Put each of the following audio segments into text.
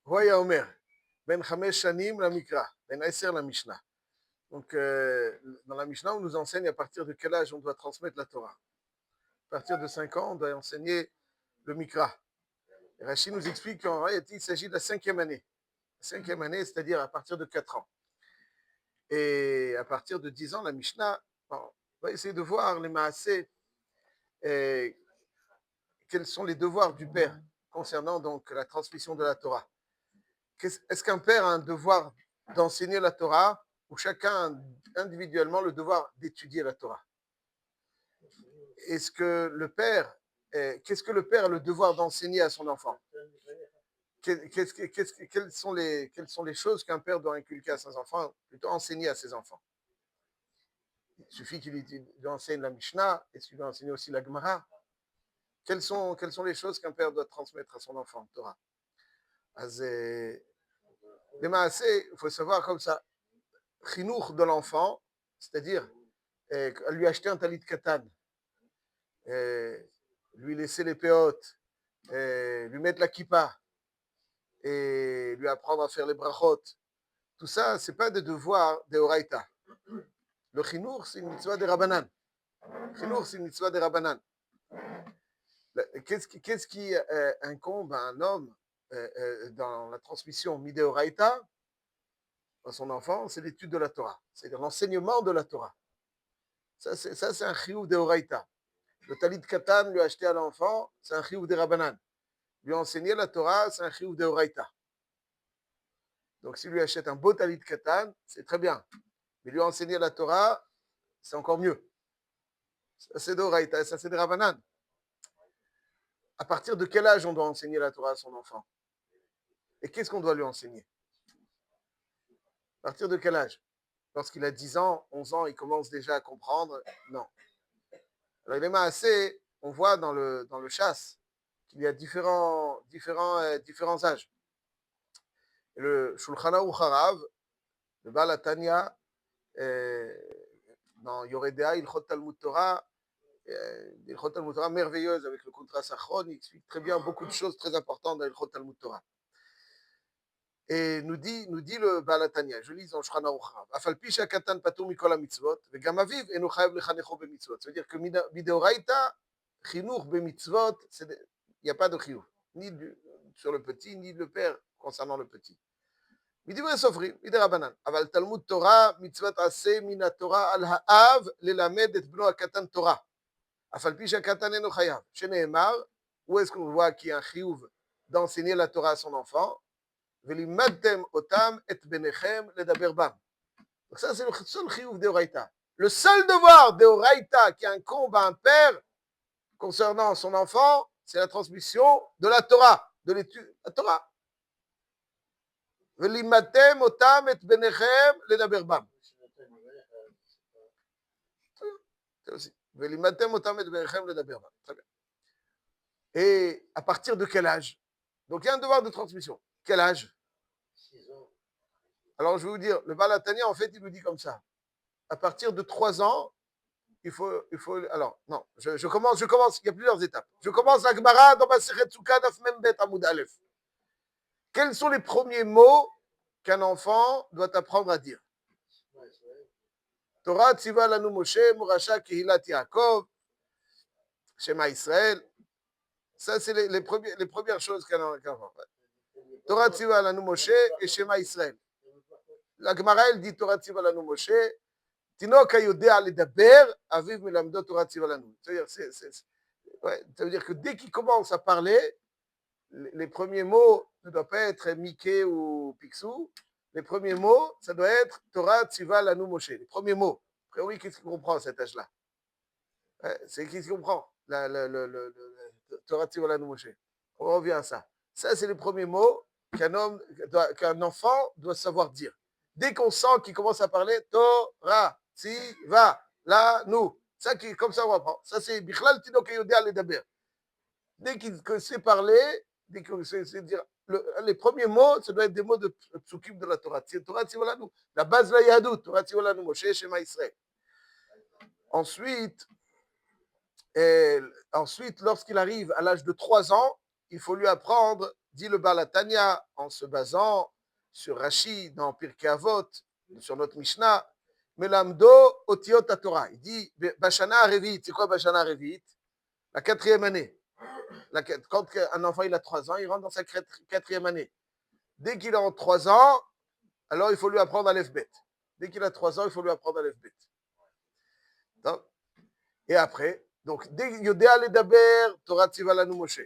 Roya Omer, Ben Chamesh Shanim la Mikra, Ben Eser la Mishnah. Donc, dans la Mishnah, on nous enseigne à partir de quel âge on doit transmettre la Torah. À partir de 5 ans, on doit enseigner le Mikra. Et Rachid nous explique qu'en réalité, il s'agit de la 5e année. La 5e année, c'est-à-dire à partir de 4 ans. Et à partir de 10 ans, la Mishnah, on va essayer de voir les Maaseh, quels sont les devoirs du père concernant donc la transmission de la Torah. Est-ce qu'un père a un devoir d'enseigner la Torah ou chacun a individuellement le devoir d'étudier la Torah? Est-ce que le père, qu'est-ce que le père a le devoir d'enseigner à son enfant? Quelles sont les choses qu'un père doit inculquer à ses enfants, plutôt enseigner à ses enfants? Il suffit qu'il lui enseigne la Mishnah, est-ce qu'il doit enseigner aussi la Gemara? Quelles sont les choses qu'un père doit transmettre à son enfant, Torah? Les Maaseh, il faut savoir comme ça, Chinour de l'enfant, c'est-à-dire lui acheter un talit katan, lui laisser les péotes, lui mettre la kippa et lui apprendre à faire les brachot. Tout ça, ce n'est pas des devoirs de Horaïta. Le chinour, c'est une mitzvah de Rabbanan. Chinour, c'est une mitzvah de Rabbanan. Qu'est-ce qui incombe à un homme dans la transmission midéoraïta à son enfant? C'est l'étude de la Torah, c'est-à-dire l'enseignement de la Torah. Ça, c'est un chiyuv de Horaïta. Le talit katan lui acheter à l'enfant, c'est un chiyuv de Rabbanan. Lui enseigner la Torah, c'est un chiyuv de Horaïta. Donc, s'il lui achète un beau talit katan, c'est très bien. Mais lui enseigner la Torah, c'est encore mieux. Ça, c'est de Horaïta, ça, c'est de Rabbanan. À partir de quel âge on doit enseigner la Torah à son enfant? Et qu'est-ce qu'on doit lui enseigner? À partir de quel âge? Lorsqu'il a 10 ans, 11 ans, il commence déjà à comprendre? Non. Alors, les Maaseh, on voit dans le chasse qu'il y a différents âges. Et le Shulchan Aruch Harav, le Baal HaTanya, dans Yoredea, Ilchot Talmud Torah, Ilchot Talmud Torah merveilleuse avec le contrat Sachron, il explique très bien beaucoup de choses très importantes dans Ilchot Talmud Torah. Et nous dit le Baal HaTanya, je lis dans Shulchan Aruch Harav, Afal pi she'akatan patur mikol hamitzvot, vegam aviv eno chayav lechanecho b'mitzvot. C'est-à-dire que mideoraita, chinuch b'mitzvot, il n'y a pas de chiyuv, ni sur le petit, ni le père concernant le petit. מדברי סופרים, מדי רבנן, אבל תלמוד תורה, מצוות עשה מן התורה על האב ללמד את בנו הקטן תורה, אף על פי שהקטן אינו חייב, שנאמר, où est-ce qu'on voit qu'il y a un chiyuv d'enseigner la Torah à son enfant, ולימדתם אותם את בניכם לדבר בם. Donc ça c'est le seul chiyuv d'Oraïta. Le seul devoir d'Oraïta qui incombe à un père concernant son enfant, c'est la transmission de la Torah, de l'étude de la Torah. ולימדתם אותם את בניכם לדבר בם. ולימדתם אותם את בניכם לדבר בם. Très bien. Et à partir de quel âge? Donc il y a un devoir de transmission. Quel âge? 6 ans. Alors je vais vous dire, le Baal HaTanya, en fait, il nous dit comme ça. À partir de 3 ans, il faut alors, non, je commence, il y a plusieurs étapes. Je commence la Gemara dans Masechet Sukkah, Daf Mem Bet Amud Aleph. Quels sont les premiers mots qu'un enfant doit apprendre à dire? Torah tziva lanu Moshe, Morasha Kehilat Yaakov, Shema Israël. Ça, c'est les premières choses qu'un enfant fait. Torah tziva lanu Moshe et Shema Israël. La Gemara, elle dit Torah tziva lanu Moshe, Tinok hayodea ledaber, aviv melamdo Torah tziva lanu. Ça veut dire que dès qu'il commence à parler, les premiers mots ne doivent pas être Mickey ou Picsou. Les premiers mots, ça doit être Torah tziva lanu Moshe. Les premiers mots. Après, oui, qu'est-ce qu'il comprend à cet âge-là? C'est qu'est-ce qu'il comprend? Torah tziva lanu Moshe. On revient à ça. Ça, c'est les premiers mots qu'un enfant doit savoir dire. Dès qu'on sent qu'il commence à parler, Torah tziva lanu. Ça, comme ça, on apprend. Ça, c'est Bichlal Tinok Yodea Ledaber. Dès qu'il sait parler, dès qu'il sait dire, les premiers mots, ça doit être des mots de psukim de la Torah. Torah tziva lanu. La base de la Yahadut, Torah tziva lanu Moshe, Shema Israël. Ensuite, Et ensuite, lorsqu'il arrive à l'âge de 3 ans, il faut lui apprendre, dit le Baal HaTanya, en se basant sur Rashi, dans Pirkei Avot, sur notre Mishnah, Melamdo Otiot Torah. Il dit, Bashana Revit, c'est quoi Bashana Revit? La 4e année. Quand un enfant il a 3 ans, il rentre dans sa 4e année. Dès qu'il a 3 ans, alors il faut lui apprendre Aleph Bet. Dès qu'il a 3 ans, il faut lui apprendre Aleph Bet. Et après, donc, dès Yodéa Ledaber, Torah Tziva Lanu Moshe.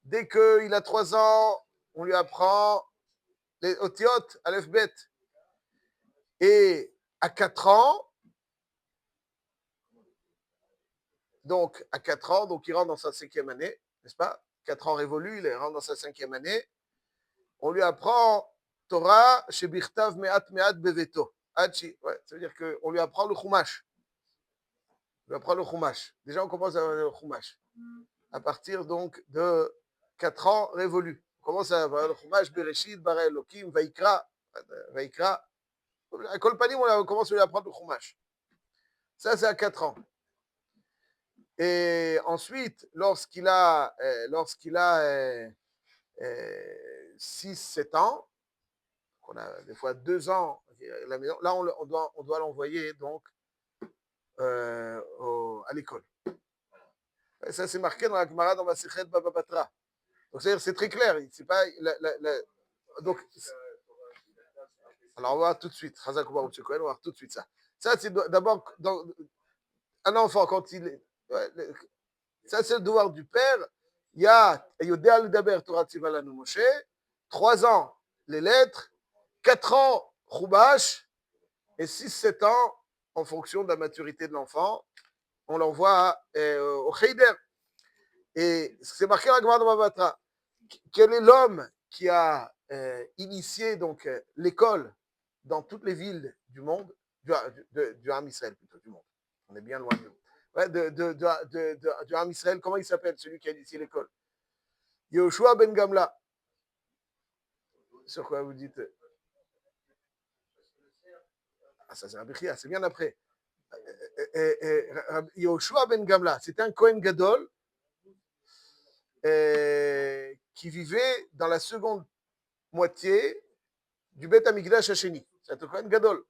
Dès qu'il a 3 ans, on lui apprend les Otiot, Aleph Bet. Et à 4 ans, donc à 4 ans, donc il rentre dans sa 5e année, n'est-ce pas? 4 ans révolus, il rentre dans sa 5e année. On lui apprend Torah chez Birtav Me'at Me'at Beveto. Hachi, ouais, ça veut dire qu'on lui apprend le Chumash. On lui apprend le Chumash. Déjà, on commence à avoir le Chumash. À partir donc de 4 ans révolus. On commence à avoir le Chumash, Bereshit, Bara Elohim, Vaikra. À Kolpanim, on commence à lui apprendre le Chumash. Ça, c'est à 4 ans. Et ensuite, lorsqu'il a 6-7 ans, on a des fois 2 ans, là, on doit l'envoyer donc à l'école. Et ça, c'est marqué dans la Gemara, dans Masechet Baba Batra. Donc, c'est-à-dire, c'est très clair. C'est pas donc, alors, on va voir tout de suite. On va voir tout de suite ça. Ça, c'est d'abord un enfant, quand il est. Ça, c'est le devoir du père. Il y a Yodéa Ledaber Torah Tziva Lanu Moshe, 3 ans, les lettres, 4 ans, Chumash, et 6-7 ans, en fonction de la maturité de l'enfant, on l'envoie au Cheder. Et c'est marqué dans la Gemara de Babatra. Quel est l'homme qui a initié donc l'école dans toutes les villes du monde, du Ham Israël plutôt, du monde. On est bien loin de ouais, du Ham Israël. Comment il s'appelle, celui qui a initié l'école? Yehoshua ben Gamla. Sur quoi vous dites? Ah, ça c'est Rabbi Chia, c'est bien après. Yehoshua ben Gamla, c'était un Kohen Gadol qui vivait dans la seconde moitié du Beth Amikdash Hasheni. C'est un Kohen Gadol.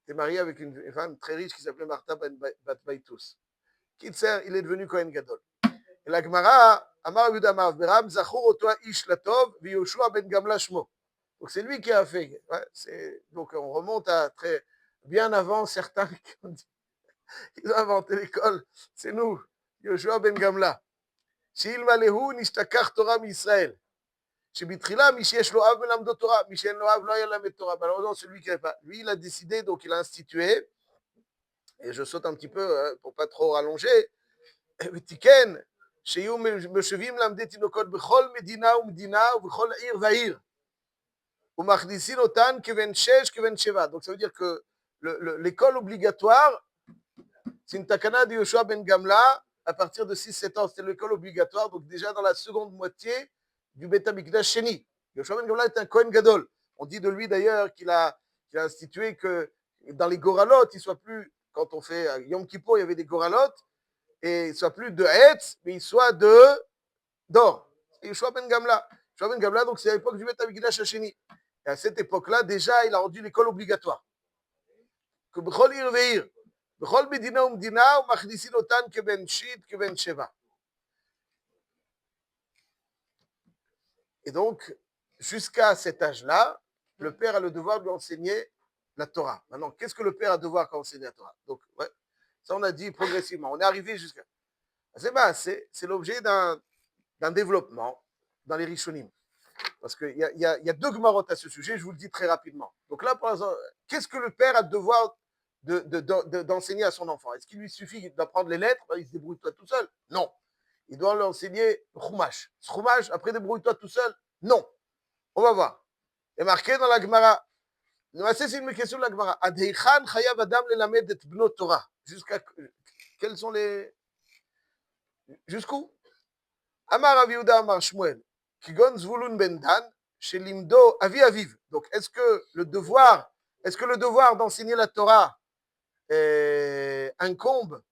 Il était marié avec une femme très riche qui s'appelait Martha Bat Baitus. Kitzer, il est devenu Kohen Gadol. Et la Gemara, Amar Yehuda Amar Beram, Zachor Otoa Ish Latov, Yoshua ben Gamla Shmo. Donc c'est lui qui a fait. Ouais, donc on remonte à très bien avant certains qui ont dit ils ont inventé l'école. C'est nous, Yoshua ben Gamla. Shilma Lehu Nishtakar Torah Israël. Shebitchila, Mishesh Loav Melamdo Torah, Mishen Loav Lo Yalamet Torah. Malheureusement, celui qui n'avait pas. Lui, il a décidé, donc il a institué, et je saute un petit peu pour pas trop rallonger, Vitiken, שיהיו משווים למדי תינוקות בכל מדינה ומדינה ובכל עיר ועיר. ומכניסים אותן כבן 6, כבן 7. Donc ça veut dire que l'école obligatoire, c'est une takana de Yoshua ben Gamla, à partir de 6-7 ans, c'était l'école obligatoire, donc déjà dans la seconde moitié du Beth Amikdash Sheni. Yoshua ben Gamla est un Kohen Gadol. On dit de lui d'ailleurs qu'il a institué que dans les Goralot, il soit plus, quand on fait Yom Kippur, il y avait des Goralot, et il soit plus de Hetz, mais il soit d'or. Et Yoshua ben Gamla. Yoshua ben Gamla, donc c'est à l'époque du Beth Amikdash Hasheni. Et à cette époque-là, déjà, il a rendu l'école obligatoire. Que B'chol Ir Ve'ir, B'chol Medina Umdina, Umachnisin Otan Keben Shit, Keben Sheva. Et donc, jusqu'à cet âge-là, le père a le devoir de lui enseigner la Torah. Maintenant, qu'est-ce que le père a le devoir d'enseigner la Torah? Donc, ouais, ça on a dit progressivement. On est arrivé jusqu'à. C'est l'objet d'un développement dans les Rishonim. Parce qu'il y a 2 Gemarot à ce sujet, je vous le dis très rapidement. Donc là, pour l'instant, qu'est-ce que le père a le devoir d'enseigner à son enfant? Est-ce qu'il lui suffit d'apprendre les lettres? Il se débrouille toi tout seul? Non. Il doit lui enseigner le Chumash. Ce Chumash, après débrouille-toi tout seul? Non. On va voir. Et marqué dans la Gemara. C'est une question de la Gemara. Adheichan chayav adam lelamed et bnot Torah. Jusqu'à quels sont les. Jusqu'où? Amar Rav Yehuda Amar Shmuel. Kigon Zvulun ben Dan, chez Limdo Avi Aviv. Donc, est-ce que le devoir d'enseigner la Torah incombe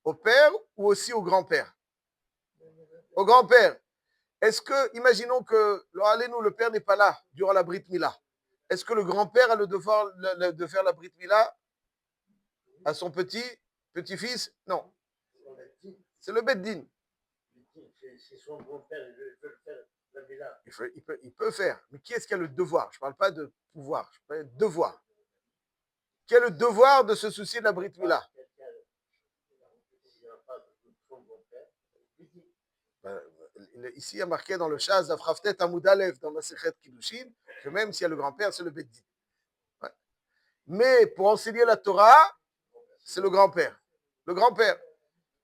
Au père ou aussi au grand-père? Au grand-père. Est-ce que, imaginons que, le père n'est pas là durant la Brit Mila. Est-ce que le grand-père a le devoir de faire la Brit Mila à son petit-fils? Non. C'est le Beddin. C'est son grand-père, il veut le faire. Il peut faire. Mais qui est-ce qui a le devoir? Je ne parle pas de pouvoir, je parle de devoir. Qui a le devoir de se soucier de la Brit Mila? Ici, il y a marqué dans le Shaz, Afraftet Amoudalev, dans Masechet Kiddushin, que même s'il y a le grand-père, c'est le Beddin. Ouais. Mais pour enseigner la Torah, c'est le grand-père. Le grand-père.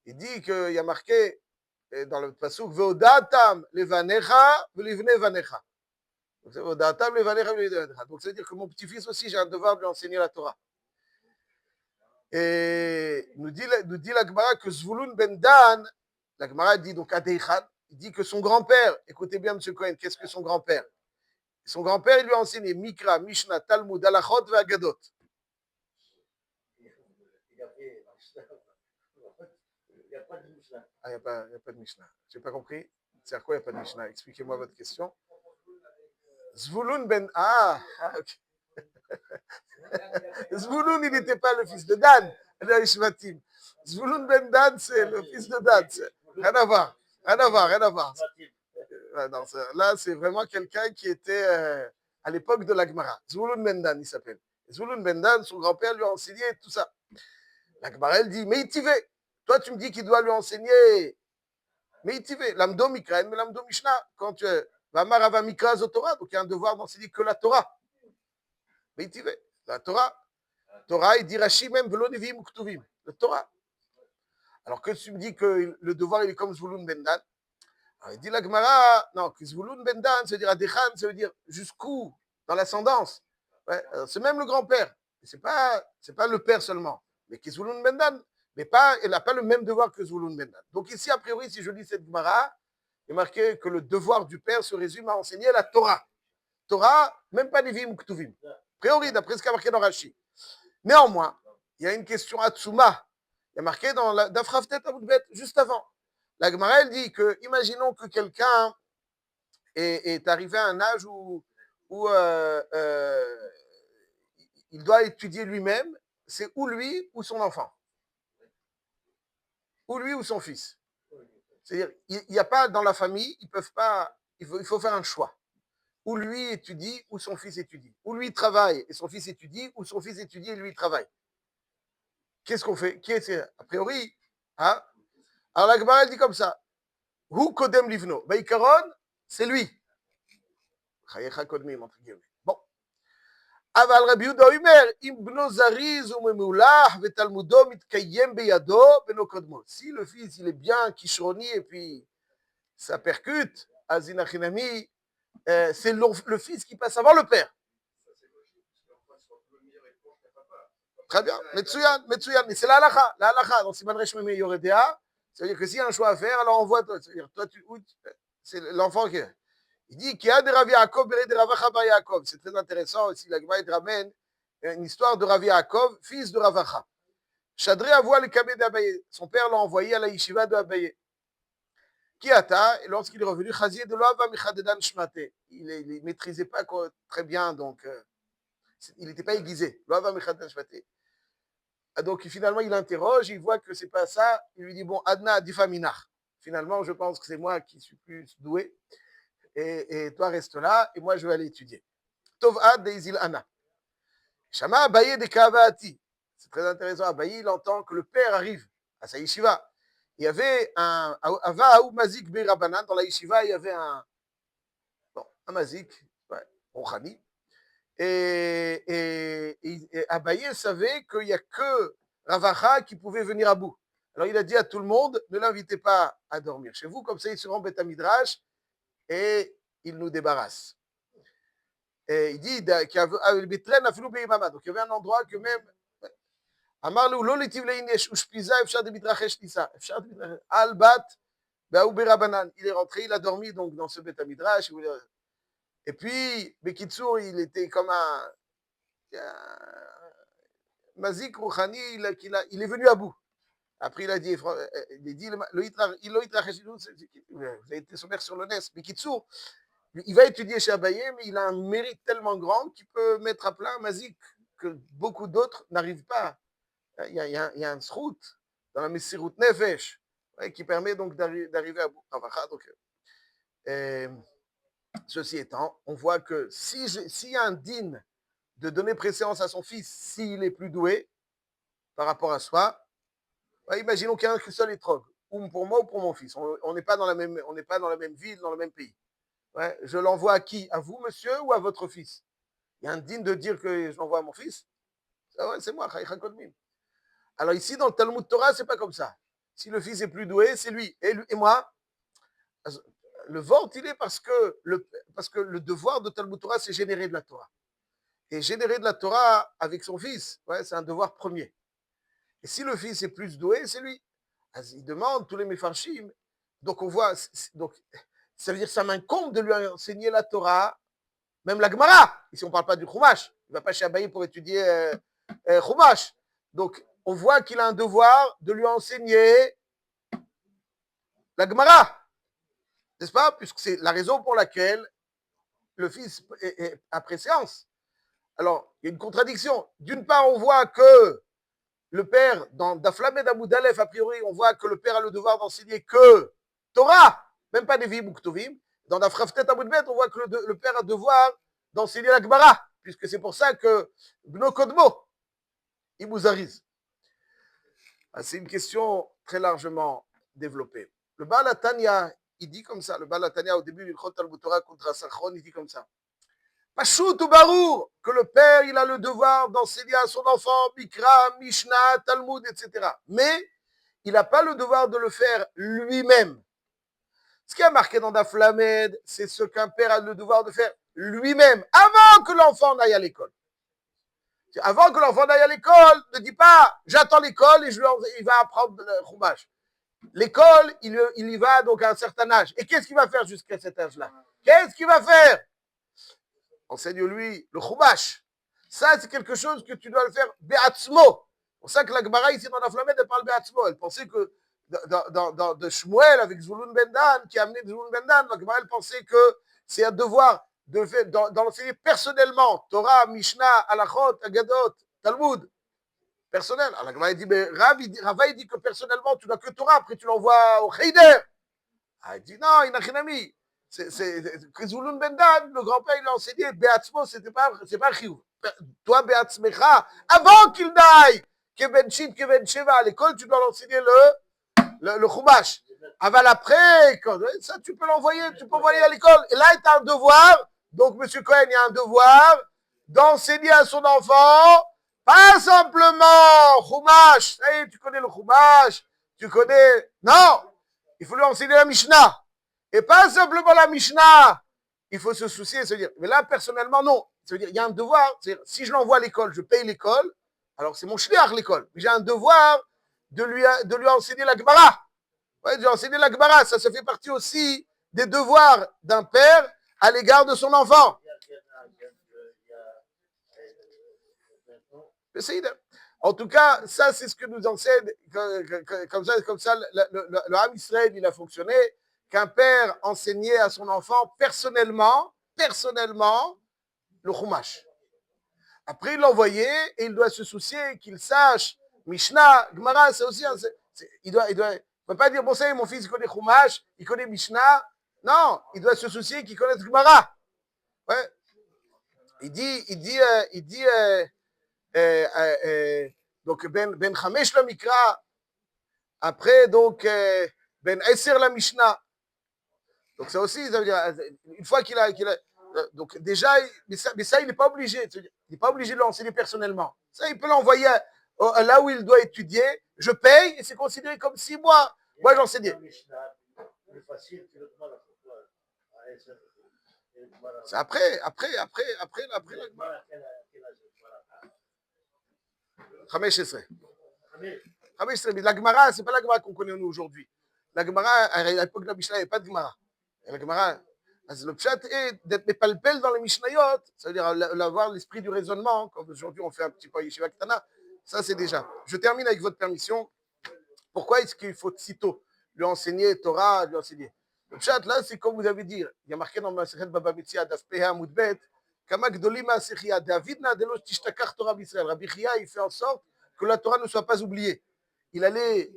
Il dit qu'il y a marqué dans le pasuk Veodatam levanecha velivne vanecha. Donc ça veut dire que mon petit-fils aussi, j'ai un devoir de lui enseigner la Torah. Et nous dit la Gemara que Zvulun ben Dan, la Gemara dit donc Adeichan, il dit que son grand-père, écoutez bien M. Cohen, qu'est-ce que son grand-père? Son grand-père, il lui a enseigné Mikra, Mishnah, Talmud, Halachot et Agadot. Ah, il n'y a pas de Mishnah. Je n'ai pas compris. C'est à quoi il n'y a pas de Mishnah? Expliquez-moi votre question. Zvulun ben... ok. Zvulun, il n'était pas le fils de Dan, Zvulun ben Dan, c'est le fils de Dan. Rien à voir. Non, là, c'est vraiment quelqu'un qui était à l'époque de la Gemara. Zvulun ben Dan, il s'appelle. Zvulun ben Dan, son grand-père lui a enseigné tout ça. La Gemara, elle dit, mais Itiveh, toi, tu me dis qu'il doit lui enseigner. Mais Itiveh, l'amdo mikra, mais l'amdo mishnah. Quand tu es Vamar ava mikra zotora, donc il y a un devoir d'enseigner que la Torah. Mais Itiveh, la Torah. Torah, il dit Rashi même, velo nevim ou ktuvim. La Torah. Alors que tu me dis que le devoir, il est comme Zvulun ben Dan. Alors, il dit la Gemara, non, que Zvulun ben Dan, ça veut dire Adechan, ça veut dire jusqu'où, dans l'ascendance. Ouais, c'est même le grand-père. C'est pas le père seulement. Mais qui Zvulun ben Dan, mais pas, il n'a pas le même devoir que Zvulun ben Dan. Donc ici, a priori, si je lis cette Gemara, il est marqué que le devoir du père se résume à enseigner la Torah. Torah, même pas Nevim ou Ktuvim. A priori, d'après ce qu'a marqué dans Rashi. Néanmoins, il y a une question à Tsuma. Il y a marqué dans la Dafraftet Amoudbet, juste avant. La Gemara, elle dit que, imaginons que quelqu'un est arrivé à un âge où il doit étudier lui-même, c'est ou lui ou son enfant. Ou lui ou son fils. C'est-à-dire, il n'y a pas dans la famille, ils peuvent pas, il faut faire un choix. Ou lui étudie, ou son fils étudie. Ou lui travaille et son fils étudie, ou son fils étudie et lui travaille. Qu'est-ce qu'on fait? A priori, hein? Alors la Gemara dit comme ça. Hu kodem livno. Baïkaron, c'est lui. Chayecha kodmim, entre guillemets. Bon. Aval Rabbi Yehuda Omer, im bno zariz ou memoulah, vetalmudo mitkayem beyado, beno kodmo. Si le fils, il est bien kishroni et puis ça percute, azinachinami, c'est le fils qui passe avant le père. Très bien. Metsuyan. Mais c'est la halacha. La halacha. Donc, si Manresh Meme Yoredea, ça veut dire que s'il y a un choix à faire, alors envoie toi. C'est-à-dire, toi, c'est l'enfant qui. Il dit qu'il y a des Rav Yaakov, des Rav Acha Yaakov. C'est très intéressant aussi. La Gemara ramène une histoire de Rav Yaakov, fils de Rav Acha. Shadré avoua le Kabé d'Abaye. Son père l'a envoyé à la yeshiva de Abaye. Qui ata, et lorsqu'il est revenu, Chazier de l'Oava Michadedan Shmate. Il ne maîtrisait pas très bien, donc il n'était pas aiguisé. L'Oava Michadedan Shmate. Donc finalement, il interroge, il voit que c'est pas ça. Il lui dit bon, Adna Difaminach. Finalement, je pense que c'est moi qui suis plus doué. Et toi, reste là, et moi, je vais aller étudier. Tov Ad Deizil Ana. Shama Abaye de Kavati. C'est très intéressant. Abaye, il entend que le père arrive à sa yeshiva. Il y avait un Ava ou Mazik Berabanan. Dans la yeshiva, il y avait un Mazik, Rouhani. Et Abaye savait qu'il n'y a que Rav Acha qui pouvait venir à bout. Alors il a dit à tout le monde, ne l'invitez pas à dormir chez vous, comme ça il se rend Beth Midrash et il nous débarrasse. Et il dit qu'il y avait un endroit que même Amarlu lo letiv leinesh ushpiza efshar de midrachesh nisa efshar de midrachesh albat baou berabanan. Il est rentré, il a dormi donc dans ce Beth Midrash. Et puis Bekitsour, il était comme un Mazik Rouhani, il est venu à bout. Après, il a dit, le Hitra, il a Hitra Chashidut, vous avez été sommaire sur le NES, mais Kitsour, il va étudier chez Abaye, mais il a un mérite tellement grand qu'il peut mettre à plat un mazik que beaucoup d'autres n'arrivent pas. Il y a un srout dans la Messirut Nefesh qui permet donc d'arriver à bout. Donc, ceci étant, on voit que s'il y a un din de donner préséance à son fils s'il est plus doué par rapport à soi, imaginons qu'il y a un seul étrog, ou pour moi ou pour mon fils. On n'est pas dans la même ville, dans le même pays. Ouais, je l'envoie à qui? À vous, monsieur, ou à votre fils? Il y a un digne de dire que je l'envoie à mon fils? Ouais, c'est moi, Alors ici, dans le Talmud Torah, c'est pas comme ça. Si le fils est plus doué, c'est lui. Et moi, le vort, il est parce que le devoir de Talmud Torah, c'est générer de la Torah. Et générer de la Torah avec son fils, c'est un devoir premier. Et si le fils est plus doué, c'est lui. Il demande tous les méfarchim. Donc on voit, donc ça veut dire que ça m'incombe de lui enseigner la Torah, même la Gemara. Ici on ne parle pas du Chumash. Il ne va pas chez Abaye pour étudier Chumash. Donc on voit qu'il a un devoir de lui enseigner la Gemara. N'est-ce pas? Puisque c'est la raison pour laquelle le fils a préséance. Alors, il y a une contradiction. D'une part, on voit que le père, dans Daflamed Amoud Aleph, a priori, on voit que le père a le devoir d'enseigner que Torah, même pas des Vim ou Ktuvim. Dans Dafraftet Amoud Bet, on voit que le père a le devoir d'enseigner la Gemara, puisque c'est pour ça que Bno Kodmo, il Mouzariz. C'est une question très largement développée. Le Baal HaTanya, il dit comme ça, le Baal HaTanya, au début du Chot Talmud Torah contre Asachron, il dit comme ça. Pachout ou Barour, que le père, il a le devoir d'enseigner à son enfant Mikra, Mishnah, Talmud, etc. Mais il n'a pas le devoir de le faire lui-même. Ce qui est marqué dans Daflamed, c'est ce qu'un père a le devoir de faire lui-même, avant que l'enfant n'aille à l'école. Avant que l'enfant n'aille à l'école, ne dis pas, j'attends l'école et il va apprendre le Chumash. L'école, il y va donc à un certain âge. Et qu'est-ce qu'il va faire jusqu'à cet âge-là? Qu'est-ce qu'il va faire? Enseigne-lui le Chumash. Ça, c'est quelque chose que tu dois le faire Be'atzmo. C'est pour ça que la Gemara, ici, dans la Flammette, elle parle Be'atzmo. Elle pensait que de Shmuel, avec Zulun Bendan, qui a amené Zulun Bendan, la Gemara, elle pensait que c'est un devoir de le faire, d'enseigner personnellement. Torah, Mishnah, Halachot, Agadot, Talmud. Personnel. Alors la Gemara, dit, mais Rava, il dit que personnellement, tu n'as que Torah, après tu l'envoies au Heider. Il dit, non, il n'a rien mis. Zulun Bendan, le grand-père, il a enseigné, Beatzmo, c'est pas Chiyuv. Toi, Beatzmecha, avant qu'il n'aille, Keben Shin, Keben Sheva, à l'école, tu dois l'enseigner le Chumash. Aval après, ça, tu peux l'envoyer, tu peux envoyer à l'école. Et là, il a un devoir, donc, M. Cohen, il a un devoir d'enseigner à son enfant, pas simplement Chumash. Tu connais le Chumash, tu connais. Non, il faut lui enseigner la Mishnah. Et pas simplement la Mishnah. Il faut se soucier et se dire, mais là, personnellement, non. Ça veut dire, il y a un devoir. Si je l'envoie à l'école, je paye l'école. Alors, c'est mon shliach, l'école. Mais j'ai un devoir de lui enseigner la Gemara. De lui enseigner la Gemara. Ça fait partie aussi des devoirs d'un père à l'égard de son enfant. En tout cas, ça, c'est ce que nous enseigne. Comme ça, le Ham Israël, il a fonctionné. Qu'un père enseignait à son enfant personnellement, le Chumash. Après, il l'envoyait et il doit se soucier qu'il sache Mishnah, Gemara, c'est aussi. Il ne peut pas dire, bon, ça, mon fils, il connaît Chumash, il connaît Mishnah. Non, il doit se soucier qu'il connaisse Gemara. Ouais. Il dit, donc, Ben Chamesh la Mikra, après, donc, Ben Eser la Mishnah. Donc ça aussi, ça veut dire, une fois qu'il a donc déjà, mais ça, il n'est pas obligé. Il n'est pas obligé de l'enseigner personnellement. Ça, il peut l'envoyer là où il doit étudier. Je paye et c'est considéré comme si moi j'enseignais. C'est après Chamesh Esrei. Mais la Gemara, c'est pas la Gemara qu'on connaît nous aujourd'hui. La Gemara, à l'époque de la Mishnah, il n'y avait pas de Gemara. La Gemara, le pshat est d'être mépalpel dans les Mishnayot, ça veut dire avoir l'esprit du raisonnement, comme aujourd'hui on fait un petit peu Yeshiva Ketana, ça c'est déjà. Je termine avec votre permission. Pourquoi est-ce qu'il faut sitôt lui enseigner Torah, lui enseigner? Le pshat, là, c'est comme vous avez dit, il y a marqué dans Masechet Baba Metzia, Daf Peha Moudbet, Kama Gdolim Ma'asechia, David Nadelo Tishtakach Torah d'Israël. Rabbi Chia, il fait en sorte que la Torah ne soit pas oubliée. Il allait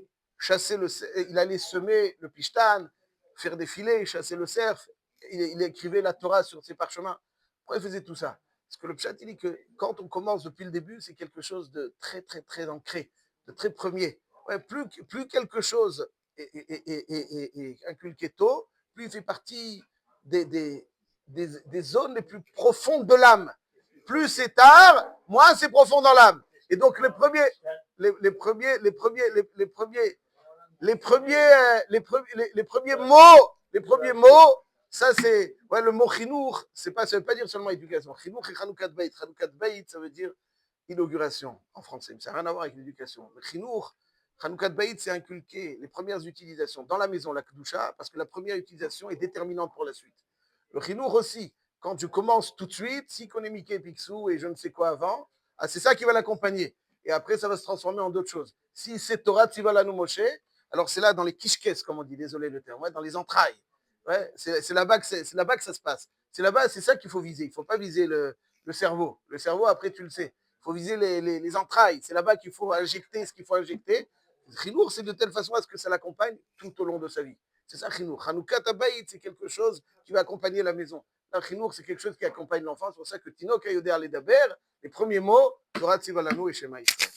il allait semer le pishtan, faire des filets, chasser le cerf. Il écrivait la Torah sur ses parchemins. Pourquoi il faisait tout ça? Parce que le pshat, il dit que quand on commence depuis le début, c'est quelque chose de très, très, très ancré, de très premier. Ouais, plus quelque chose est inculqué tôt, plus il fait partie des zones les plus profondes de l'âme. Plus c'est tard, moins c'est profond dans l'âme. Et donc les premiers mots, ça c'est, ouais, le mot chinour, ça veut pas dire seulement éducation. Chinour et Chanoukat Beit. Chanoukat Beit, ça veut dire inauguration en français, mais ça n'a rien à voir avec l'éducation. Le chinour, Chanoukat Beit, c'est inculquer les premières utilisations dans la maison, la Kedusha, parce que la première utilisation est déterminante pour la suite. Le chinour aussi, quand je commence tout de suite, si qu'on est Mickey Picsou et je ne sais quoi avant, c'est ça qui va l'accompagner. Et après, ça va se transformer en d'autres choses. Si c'est Torah Tziva Lanu Moshe, alors c'est là dans les kishkes, comme on dit, désolé le terme, ouais, dans les entrailles. Ouais, c'est là-bas que ça se passe. C'est là-bas, c'est ça qu'il faut viser. Il ne faut pas viser le cerveau. Le cerveau, après, tu le sais. Il faut viser les entrailles. C'est là-bas qu'il faut injecter ce qu'il faut injecter. Chinour, c'est de telle façon à ce que ça l'accompagne tout au long de sa vie. C'est ça, Chinour. Hanoukat Abayit, c'est quelque chose qui va accompagner la maison. Chinour, c'est quelque chose qui accompagne l'enfant. C'est pour ça que Tino Kayodé Aledaber, les premiers mots, Torah Tzivalanu et Shema Yisrael.